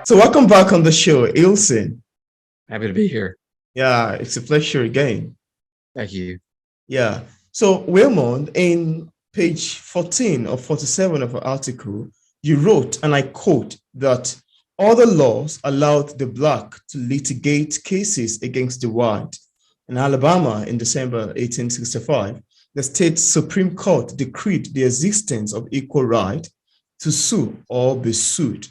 So welcome back on the show, Hinson. Happy to be here. Yeah, it's a pleasure again. Thank you. Yeah. So Waymon, in page 14 or 47 of our article, you wrote, and I quote, that other laws allowed the Black to litigate cases against the white. In Alabama, in December 1865, the state Supreme Court decreed the existence of equal right to sue or be sued.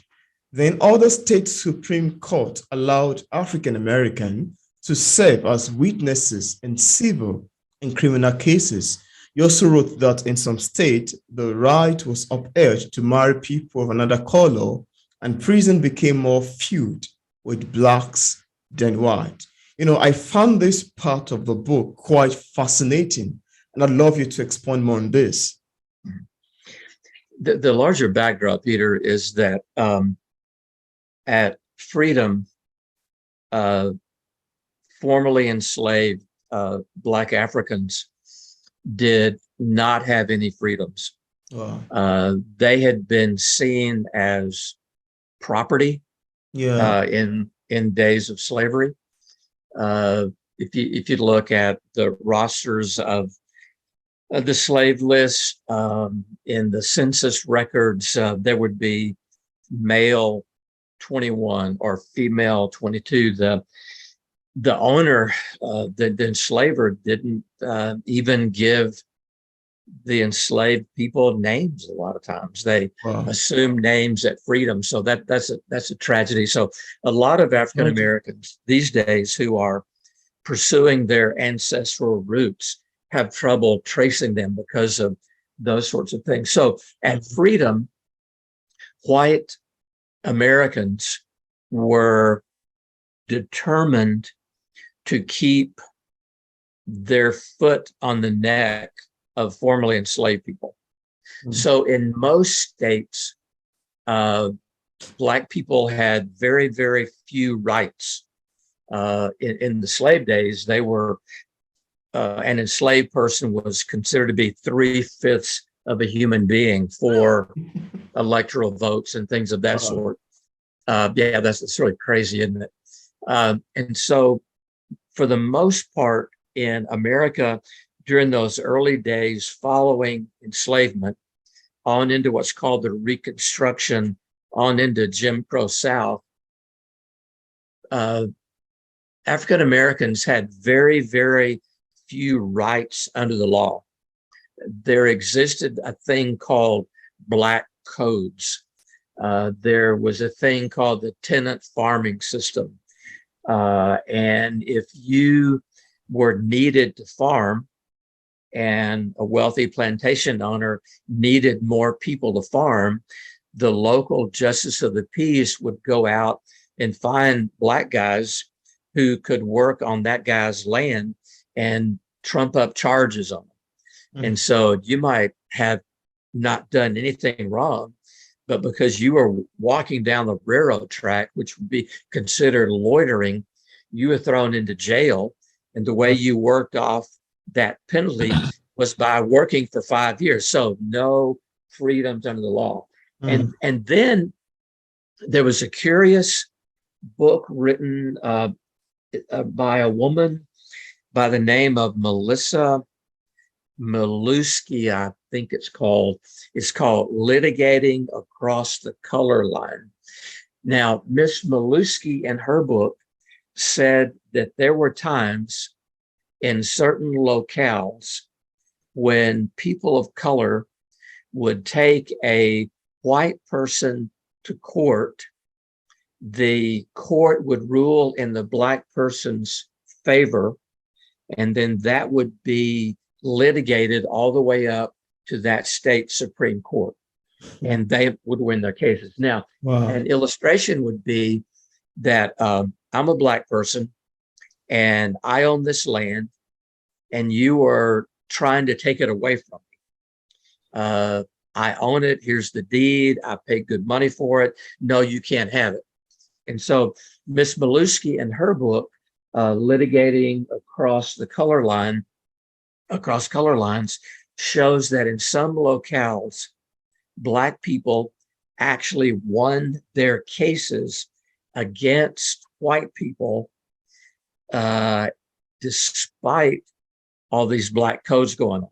Then other state Supreme Court allowed African Americans to serve as witnesses in civil and criminal cases. You also wrote that in some states, the right was upheld to marry people of another color, and prison became more filled with Blacks than white. I found this part of the book quite fascinating, and I'd love you to expand more on this. The larger backdrop, Peter, is that at freedom, formerly enslaved Black Africans did not have any freedoms. Wow. They had been seen as property in days of slavery. If you look at the rosters of the slave list in the census records, there would be male 21 or female 22. The owner, the enslaver, didn't even give the enslaved people names. A lot of times they assume names at freedom. So that's a tragedy. So a lot of African Americans these days who are pursuing their ancestral roots have trouble tracing them because of those sorts of things. So at freedom, white Americans were determined to keep their foot on the neck of formerly enslaved people. Mm-hmm. So in most states, Black people had very, very few rights. In the slave days, they were an enslaved person was considered to be 3/5 of a human being for electoral votes and things of that sort. That's really crazy, isn't it? And so for the most part in America, during those early days following enslavement, on into what's called the Reconstruction, on into Jim Crow South, African Americans had very, very few rights under the law. There existed a thing called Black codes. There was a thing called the tenant farming system. And if you were needed to farm and a wealthy plantation owner needed more people to farm, the local justice of the peace would go out and find Black guys who could work on that guy's land and trump up charges on them. Mm-hmm. And so you might have not done anything wrong, but because you were walking down the railroad track, which would be considered loitering, you were thrown into jail. And the way you worked off that penalty was by working for 5 years. So no freedoms under the law. Mm. And then there was a curious book written by a woman by the name of Melissa Milewski, I think it's called. It's called Litigating Across the Color Line. Now, Miss Milewski in her book said that there were times in certain locales when people of color would take a white person to court. The court would rule in the Black person's favor, and then that would be litigated all the way up to that state Supreme Court, and they would win their cases. Now, an illustration would be that I'm a Black person and I own this land and you are trying to take it away from me. I own it. Here's the deed. I paid good money for it. No, you can't have it. And so Miss Milewski in her book, Litigating Across color lines, shows that in some locales, Black people actually won their cases against white people, despite all these black codes going on,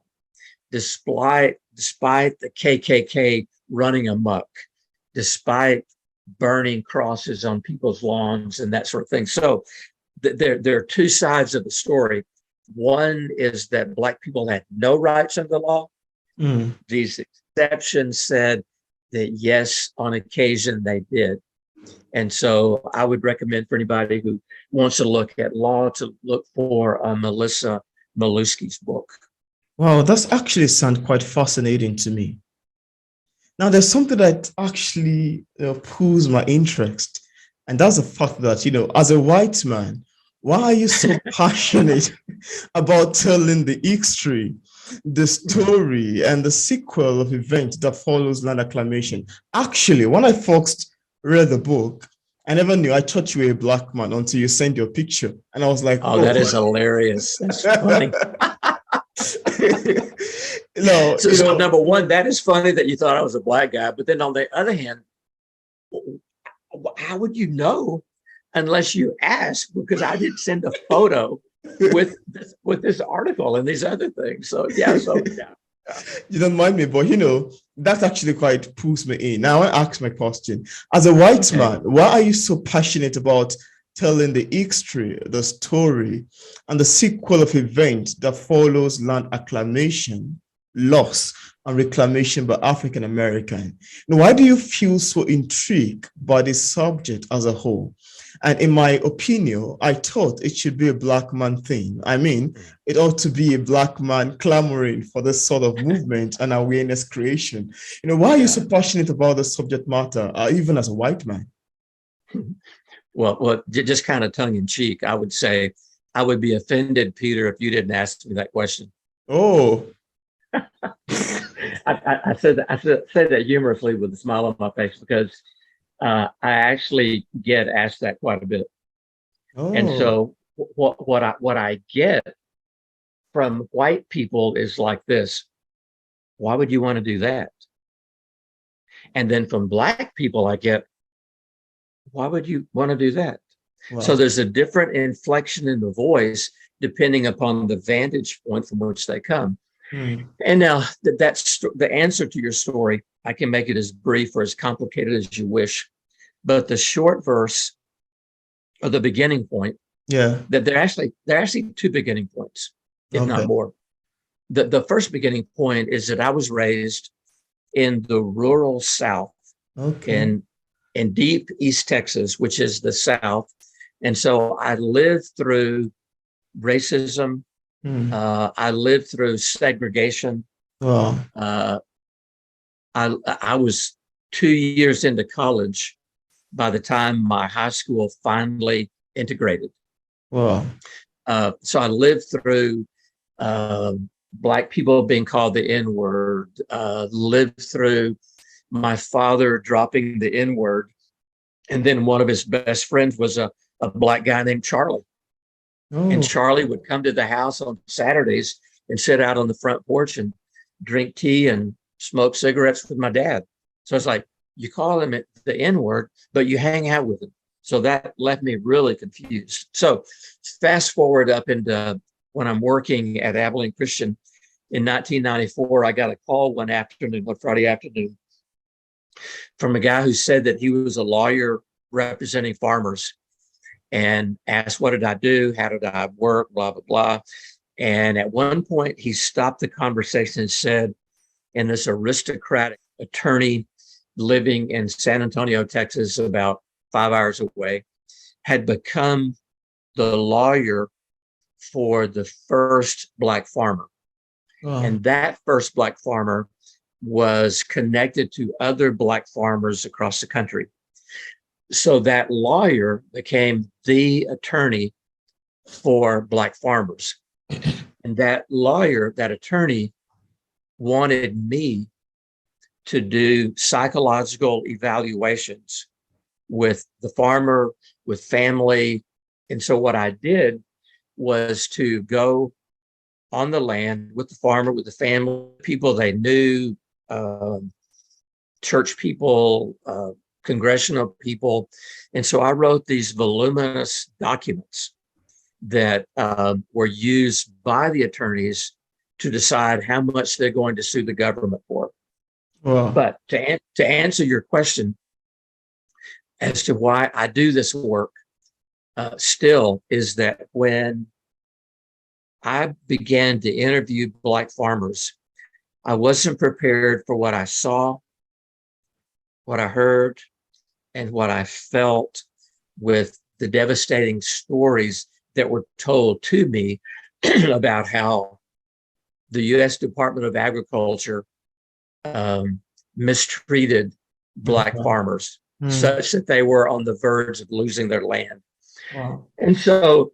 despite the KKK running amok, despite burning crosses on people's lawns and that sort of thing. So there are two sides of the story. One is that black people had no rights under the law. These exceptions said that yes, on occasion they did. And so I would recommend for anybody who wants to look at law to look for Melissa Malusky's book. Wow, that's actually sound quite fascinating to me. Now, there's something that actually pulls my interest, and that's the fact that, as a white man, why are you so passionate about telling the history, the story, and the sequel of events that follows land acclamation? Actually, when I first read the book, I never knew. I thought you were a black man until you sent your picture, and I was like, "Oh, that is hilarious! That's funny." No, so number one, that is funny that you thought I was a black guy. But then on the other hand, how would you know unless you ask? Because I did send a photo with this article and these other things. So yeah. You don't mind me, but that actually quite pulls me in. Now I ask my question. As a white man, why are you so passionate about telling the history, the story, and the sequel of events that follows land acclamation, loss, and reclamation by African American? Why do you feel so intrigued by the subject as a whole? And in my opinion, I thought it should be a black man thing. I mean, it ought to be a black man clamoring for this sort of movement and awareness creation. Why are you so passionate about the subject matter, even as a white man? Well, just kind of tongue in cheek, I would say I would be offended, Peter, if you didn't ask me that question. Oh, I said that humorously with a smile on my face because I actually get asked that quite a bit. And so what I get from white people is like this: why would you want to do that? And then from black people, I get, why would you want to do that? Wow. So there's a different inflection in the voice depending upon the vantage point from which they come. And now that's the answer to your story. I can make it as brief or as complicated as you wish, but the short verse or the beginning point, that they're actually two beginning points, if not more. The first beginning point is that I was raised in the rural South, in deep East Texas, which is the South. And so I lived through racism. I lived through segregation. I was 2 years into college by the time my high school finally integrated. So I lived through Black people being called the N-word, lived through my father dropping the N-word. And then one of his best friends was a Black guy named Charlie. And Charlie would come to the house on Saturdays and sit out on the front porch and drink tea and smoke cigarettes with my dad. So it's like, you call him the N-word, but you hang out with him. So that left me really confused. So fast forward up into when I'm working at Abilene Christian in 1994, I got a call one Friday afternoon, from a guy who said that he was a lawyer representing farmers, and asked, what did I do? How did I work? Blah, blah, blah. And at one point, he stopped the conversation and said, and this aristocratic attorney living in San Antonio, Texas, about 5 hours away, had become the lawyer for the first Black farmer. And that first Black farmer was connected to other Black farmers across the country. So that lawyer became the attorney for Black farmers. And that attorney wanted me to do psychological evaluations with the farmer, with family. And so what I did was to go on the land with the farmer, with the family, people they knew, church people, congressional people. And so I wrote these voluminous documents that were used by the attorneys to decide how much they're going to sue the government for. Wow. But to answer your question as to why I do this work still, is that when I began to interview Black farmers, I wasn't prepared for what I saw, what I heard, and what I felt with the devastating stories that were told to me about how the U.S. Department of Agriculture mistreated Black farmers such that they were on the verge of losing their land. Wow. And so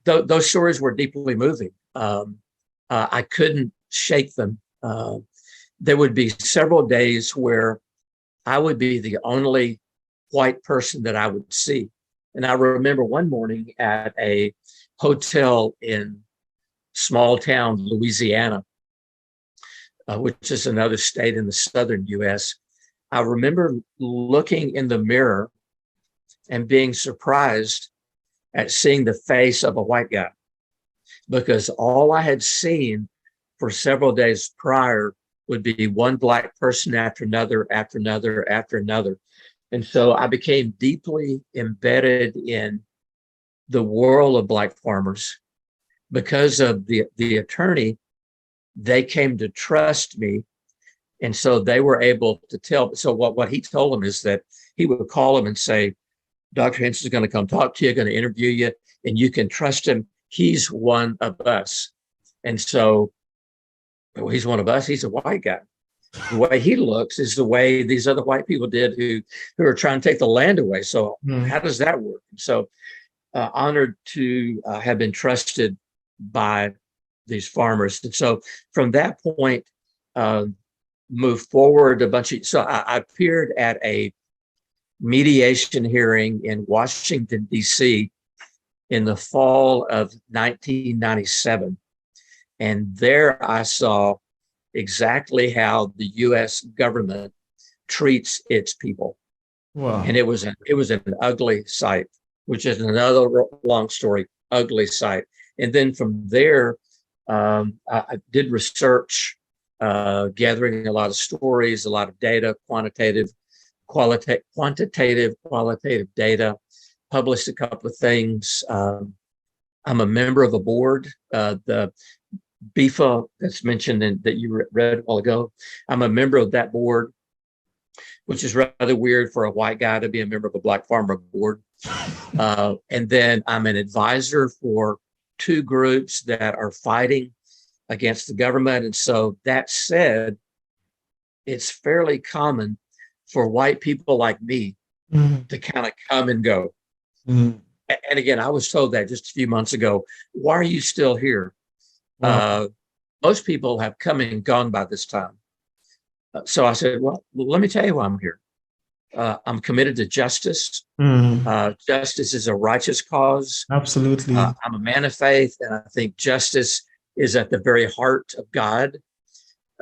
those stories were deeply moving. I couldn't shake them. There would be several days where I would be the only white person that I would see. And I remember one morning at a hotel in small town Louisiana, which is another state in the southern US, I remember looking in the mirror and being surprised at seeing the face of a white guy, because all I had seen for several days prior would be one Black person after another, after another, after another. And so I became deeply embedded in the world of Black farmers. Because of the attorney, they came to trust me. And so they were able to tell. So what he told them is that he would call them and say, Dr. Hinson is going to come talk to you, going to interview you, and you can trust him. He's one of us. And so, well, he's one of us. He's a white guy. The way he looks is the way these other white people did who are trying to take the land away. So how does that work? So honored to have been trusted by these farmers. And so from that point, moved forward a bunch of, so I appeared at a mediation hearing in Washington, D.C. in the fall of 1997. And there I saw exactly how the U.S. government treats its people. Wow. And it was an ugly sight, which is another long story, ugly sight. And then from there, I did research, gathering a lot of stories, a lot of data, quantitative, qualitative data, published a couple of things. I'm a member of a board, the BIFA that's mentioned in, that you read a while ago. I'm a member of that board, which is rather weird for a white guy to be a member of a Black farmer board. And then I'm an advisor for two groups that are fighting against the government. And so that said, it's fairly common for white people like me to kind of come and go. And again, I was told that just a few months ago. Why are you still here? Wow. Most people have come and gone by this time. So I said, well, let me tell you why I'm here. I'm committed to justice. Justice is a righteous cause. Absolutely. I'm a man of faith, and I think justice is at the very heart of God.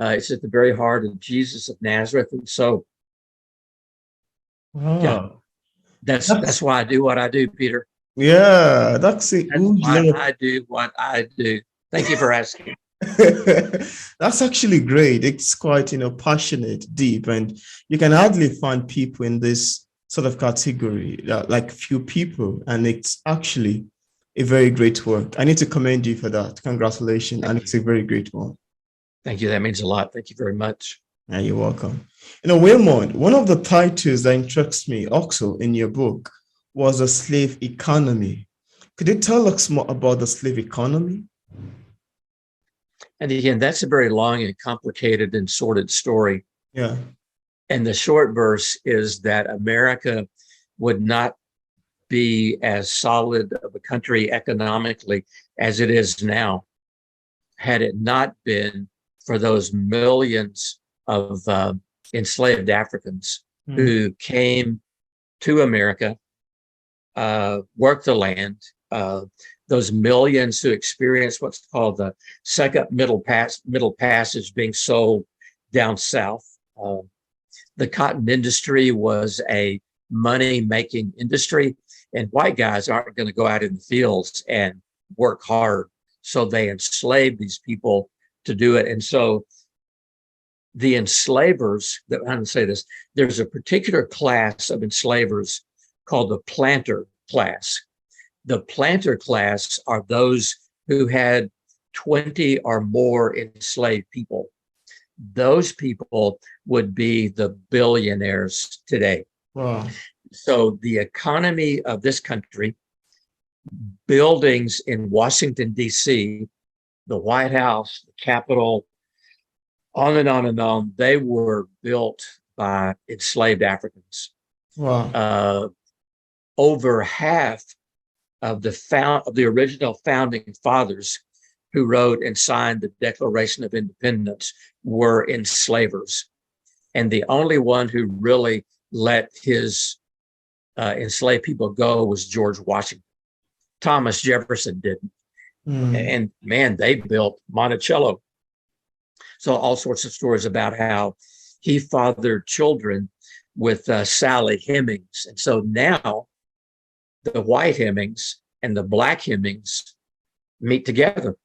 It's at the very heart of Jesus of Nazareth. And so, yeah, that's why I do what I do, Peter. Yeah, that's it. That's why I do what I do. Thank you for asking. That's actually great. It's quite, passionate, deep, and you can hardly find people in this sort of category, like few people, and it's actually a very great work. I need to commend you for that. Congratulations. And it's a very great one. Thank you. That means a lot. Thank you very much. Yeah, you're welcome. Waymon, one of the titles that interests me also in your book was the slave economy. Could you tell us more about the slave economy? And again, that's a very long and complicated and sordid story. Yeah. And the short verse is that America would not be as solid of a country economically as it is now had it not been for those millions of enslaved Africans who came to America, worked the land, those millions who experienced what's called the second middle passage being sold down south. the cotton industry was a money-making industry, and white guys aren't going to go out in the fields and work hard. So they enslaved these people to do it. And so the enslavers, I'm going to say this, there's a particular class of enslavers called the planter class. The planter class are those who had 20 or more enslaved people. Those people would be the billionaires today. Wow. So the economy of this country, buildings in Washington, D.C., the White House, the Capitol, on and on and on, they were built by enslaved Africans. Wow. Over half of the original founding fathers who wrote and signed the Declaration of Independence were enslavers. And the only one who really let his enslaved people go was George Washington. Thomas Jefferson didn't. And man, they built Monticello. So all sorts of stories about how he fathered children with Sally Hemings. And so now the white Hemings and the black Hemings meet together.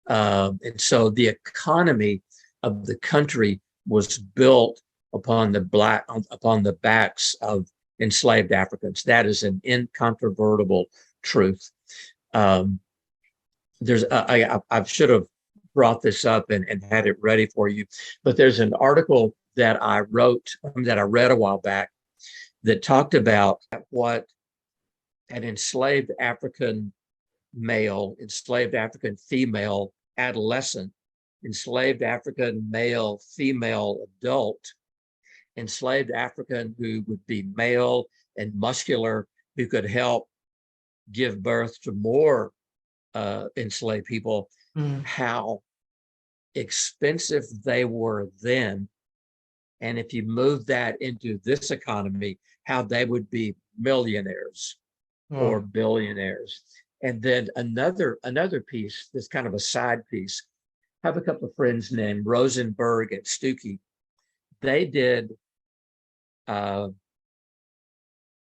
And so the economy of the country was built upon the backs of enslaved Africans. That is an incontrovertible truth. I should have brought this up and had it ready for you, but there's an article that I read a while back that talked about what an enslaved African male, enslaved African female adolescent, enslaved African male female adult, enslaved African who would be male and muscular, who could help give birth to more enslaved people, how expensive they were then. And if you move that into this economy, how they would be millionaires or billionaires. And then another piece, this kind of a side piece, I have a couple of friends named Rosenberg and Stuckey. They did a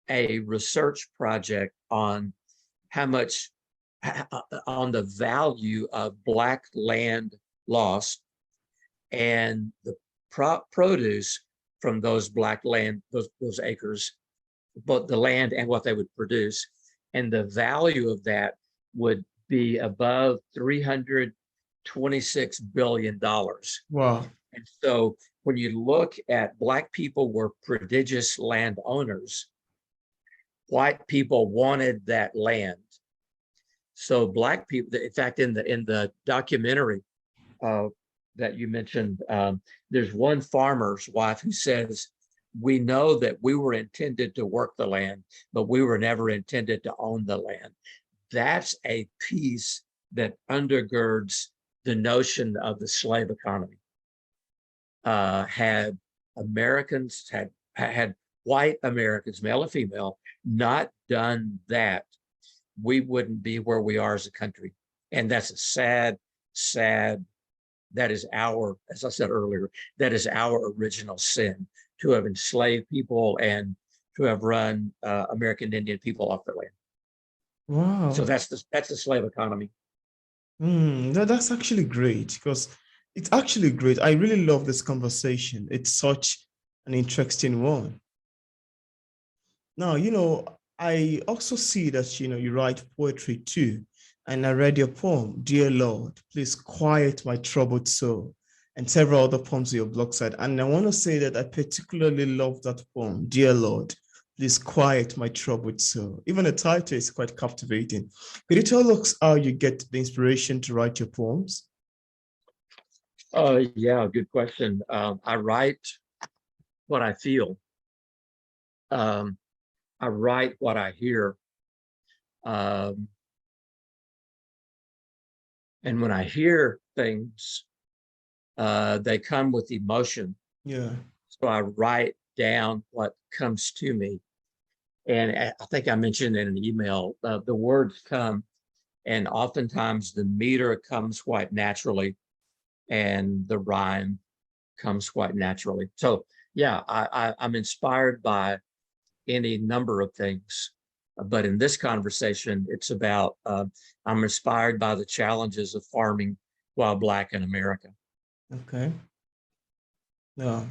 research project on how much, on the value of Black land lost and the produce from those Black land, those acres, both the land and what they would produce. And the value of that would be above $326 billion. Wow. And so when you look at Black people were prodigious landowners, white people wanted that land. So Black people, in fact, in the documentary that you mentioned, there's one farmer's wife who says, "We know that we were intended to work the land, but we were never intended to own the land." That's a piece that undergirds the notion of the slave economy. Had Americans, had white Americans, male and female, not done that, we wouldn't be where we are as a country. And that's a sad, that is our, as I said earlier, that is our original sin, to have enslaved people and to have run American Indian people off their land. Wow. So that's the slave economy. That's actually great, because it's actually great. I really love this conversation. It's such an interesting one. Now, I also see that, you write poetry too. And I read your poem, "Dear Lord, Please Quiet My Troubled Soul," and several other poems on your blog site. And I want to say that I particularly love that poem, "Dear Lord, Please Quiet My Troubled Soul." Even the title is quite captivating. Could you tell us how you get the inspiration to write your poems? Yeah, good question. I write what I feel. I write what I hear. And when I hear things, they come with emotion. Yeah. So I write down what comes to me. And I think I mentioned in an email, the words come, and oftentimes the meter comes quite naturally and the rhyme comes quite naturally. So Yeah, I'm inspired by any number of things. But in this conversation, it's about I'm inspired by the challenges of farming while Black in America. Okay. Yeah.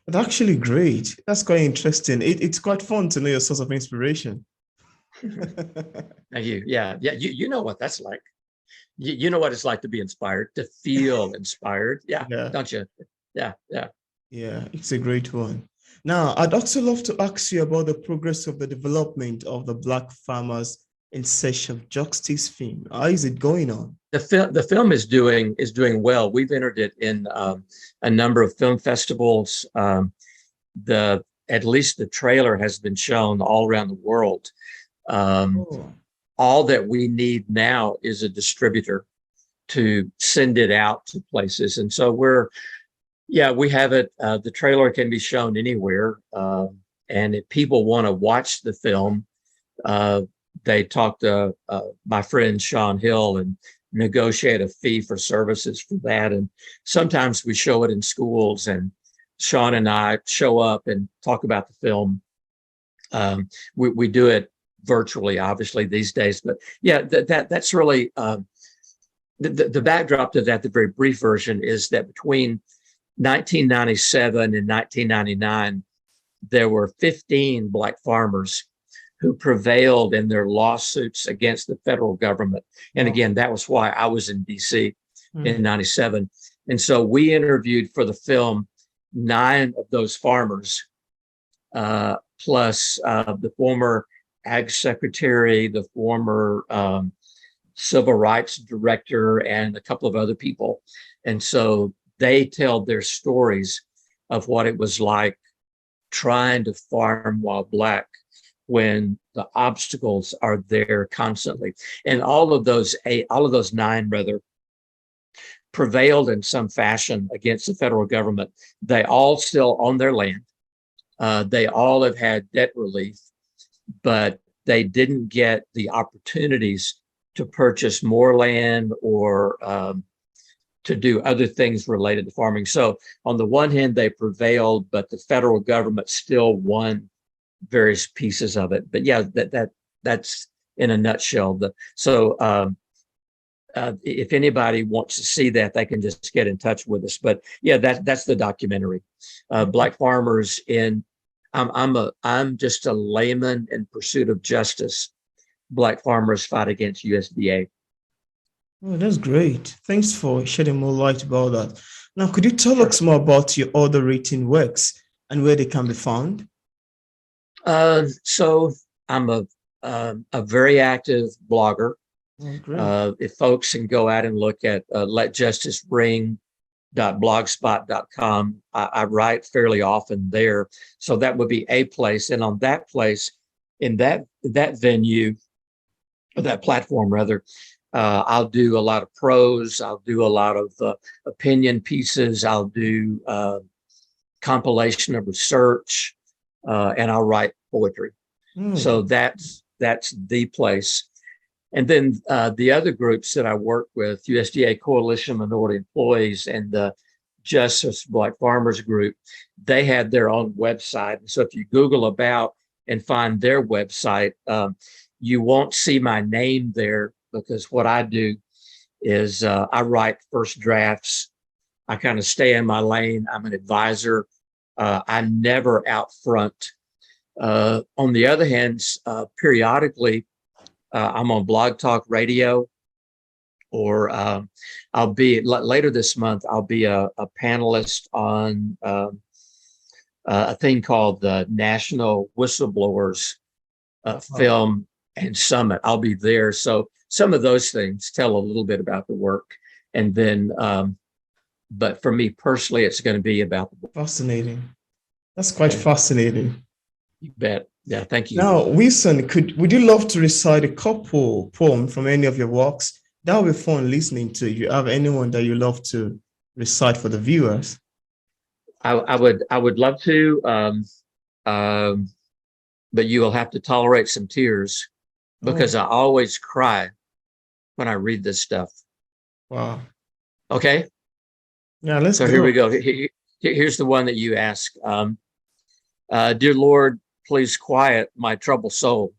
It's actually great. That's quite interesting. It's quite fun to know your source of inspiration. Thank you. Yeah, yeah. You know what that's like. You know what it's like to be inspired, to feel inspired. Yeah, Yeah. don't you? Yeah, yeah. Yeah, it's a great one. Now, I'd also love to ask you about the progress of the development of the Black Farmers in Search of Justice film. How is it going on? The film is doing well. We've entered it in a number of film festivals. The At least the trailer has been shown all around the world. Um, Oh, all that we need now is a distributor to send it out to places, and so we have it. The trailer can be shown anywhere, and if people want to watch the film, uh, they talk to my friend Shoun Hill and negotiate a fee for services for that. And sometimes we show it in schools, and Shoun and I show up and talk about the film. We do it virtually, obviously, these days, but yeah, that's really the backdrop to that. The very brief version is that between 1997 and 1999, there were 15 Black farmers who prevailed in their lawsuits against the federal government. And again, that was why I was in DC in 97. And so we interviewed for the film 9 of those farmers, plus the former ag secretary, the former civil rights director, and a couple of other people. And so they tell their stories of what it was like trying to farm while Black when the obstacles are there constantly. And all of those 9 rather prevailed in some fashion against the federal government. They all still own their land. They all have had debt relief, but they didn't get the opportunities to purchase more land or to do other things related to farming. So on the one hand, they prevailed, but the federal government still won various pieces of it. But yeah, that's in a nutshell. If anybody wants to see that, they can just get in touch with us. But yeah, that's the documentary. Black farmers in. I'm just a layman in pursuit of justice. Black farmers fight against USDA. Oh, that's great. Thanks for shedding more light about that. Now, could you tell us more about your other written works and where they can be found? So I'm a very active blogger. Oh, great. If folks can go out and look at letjusticering.blogspot.com, I write fairly often there. So that would be a place. And on that place, in that venue, or that platform rather, I'll do a lot of prose. I'll do a lot of opinion pieces. I'll do compilation of research, and I'll write poetry. So that's the place. And then the other groups that I work with, USDA Coalition of Minority Employees and the Justice Black Farmers Group, they have their own website. So if you Google about and find their website, you won't see my name there, because what I do is I write first drafts. I kind of stay in my lane. I'm an advisor. I'm never out front. On the other hand, periodically, I'm on Blog Talk Radio, or I'll be later this month. I'll be a panelist on a thing called the National Whistleblowers Film and Summit. I'll be there. So some of those things tell a little bit about the work, and then, but for me personally, it's going to be about the book. Fascinating. That's quite fascinating. You bet. Yeah, thank you. Now, Wilson, would you love to recite a couple poem from any of your works? That would be fun listening to. You have anyone that you love to recite for the viewers? I would love to, but you will have to tolerate some tears, because I always cry when I read this stuff. Wow. Okay. Yeah, let's go. Here we go. Here's the one that you ask. Dear Lord, please quiet my troubled soul.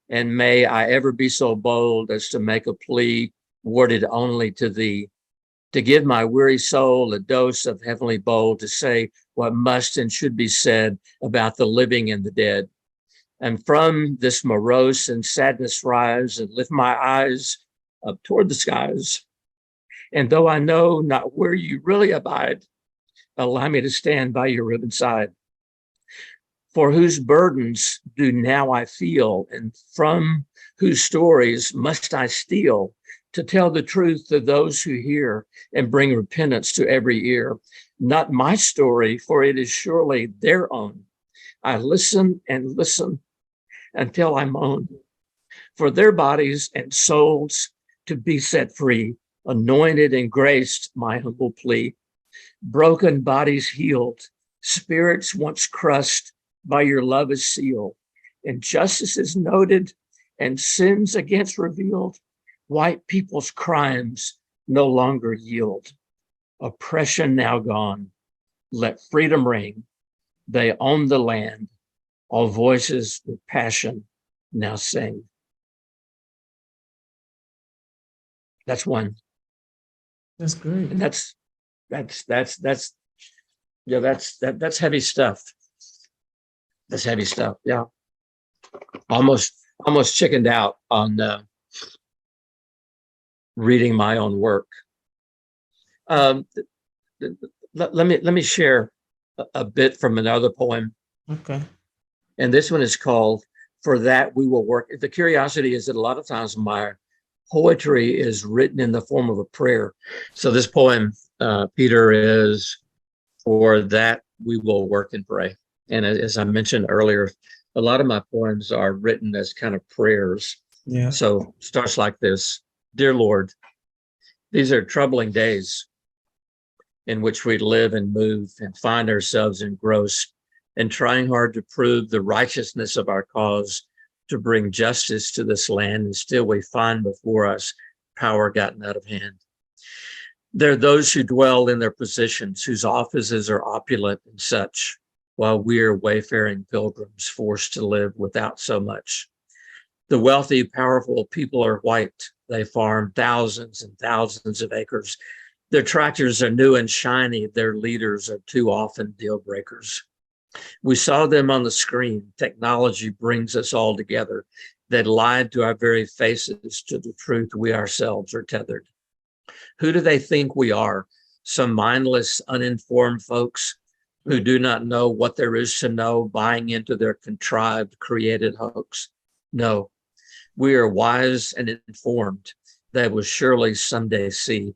And may I ever be so bold as to make a plea worded only to thee, to give my weary soul a dose of heavenly bold, to say what must and should be said about the living and the dead. And from this morose and sadness rise and lift my eyes up toward the skies. And though I know not where you really abide, allow me to stand by your riven side. For whose burdens do now I feel, and from whose stories must I steal, to tell the truth to those who hear and bring repentance to every ear? Not my story, for it is surely their own. I listen and listen until I moan for their bodies and souls to be set free. Anointed and graced, my humble plea. Broken bodies healed, spirits once crushed by your love is sealed. Injustices noted and sins against revealed. White people's crimes no longer yield. Oppression now gone. Let freedom ring. They own the land. All voices with passion now sing. That's one. That's great. And that's heavy stuff. That's heavy stuff. Yeah. Almost chickened out on reading my own work. Let me share a bit from another poem. Okay. And this one is called "For That We Will Work." The curiosity is that a lot of times my poetry is written in the form of a prayer. So this poem, Peter, is "For That We Will Work and Pray." And as I mentioned earlier, a lot of my poems are written as kind of prayers. Yeah. So it starts like this. Dear Lord, these are troubling days in which we live and move and find ourselves engrossed and trying hard to prove the righteousness of our cause, to bring justice to this land, and still we find before us power gotten out of hand. There are those who dwell in their positions, whose offices are opulent and such, while we are wayfaring pilgrims forced to live without so much. The wealthy, powerful people are white. They farm thousands and thousands of acres. Their tractors are new and shiny. Their leaders are too often deal breakers. We saw them on the screen. Technology brings us all together. They lied to our very faces, to the truth we ourselves are tethered. Who do they think we are? Some mindless, uninformed folks who do not know what there is to know, buying into their contrived, created hoax? No, we are wise and informed. They will surely someday see.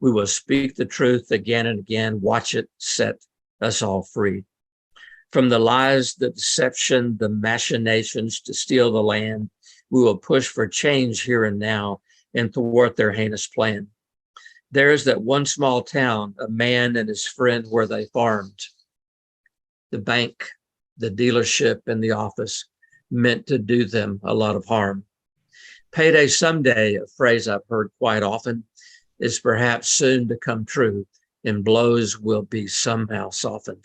We will speak the truth again and again, watch it set us all free. From the lies, the deception, the machinations to steal the land, we will push for change here and now and thwart their heinous plan. There is that one small town, a man and his friend where they farmed. The bank, the dealership, and the office meant to do them a lot of harm. Payday someday, a phrase I've heard quite often, is perhaps soon to come true, and blows will be somehow softened.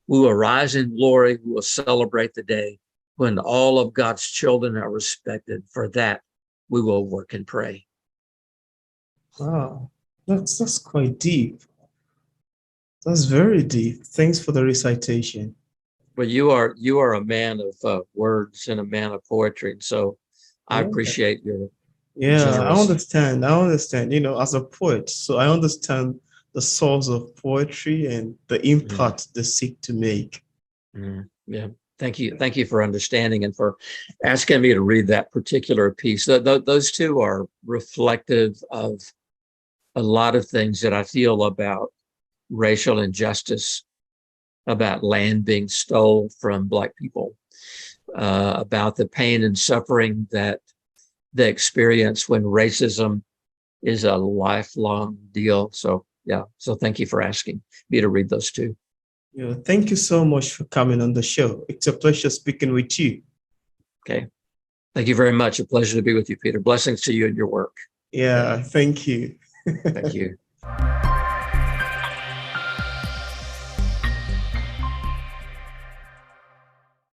We will rise in glory. We will celebrate the day when all of God's children are respected. For that, we will work and pray. Wow, that's quite deep. That's very deep. Thanks for the recitation. But you are a man of words and a man of poetry, and so I Yeah. appreciate your Yeah, I generous. understand. I understand. As a poet, so I understand the source of poetry and the impact they seek to make. Yeah. Thank you for understanding and for asking me to read that particular piece. Those two are reflective of a lot of things that I feel about racial injustice, about land being stolen from Black people, about the pain and suffering that they experience when racism is a lifelong deal. So yeah, so thank you for asking me to read those two. Yeah, thank you so much for coming on the show. It's a pleasure speaking with you. Okay. Thank you very much. A pleasure to be with you, Peter. Blessings to you and your work. Yeah, thank you. Thank you.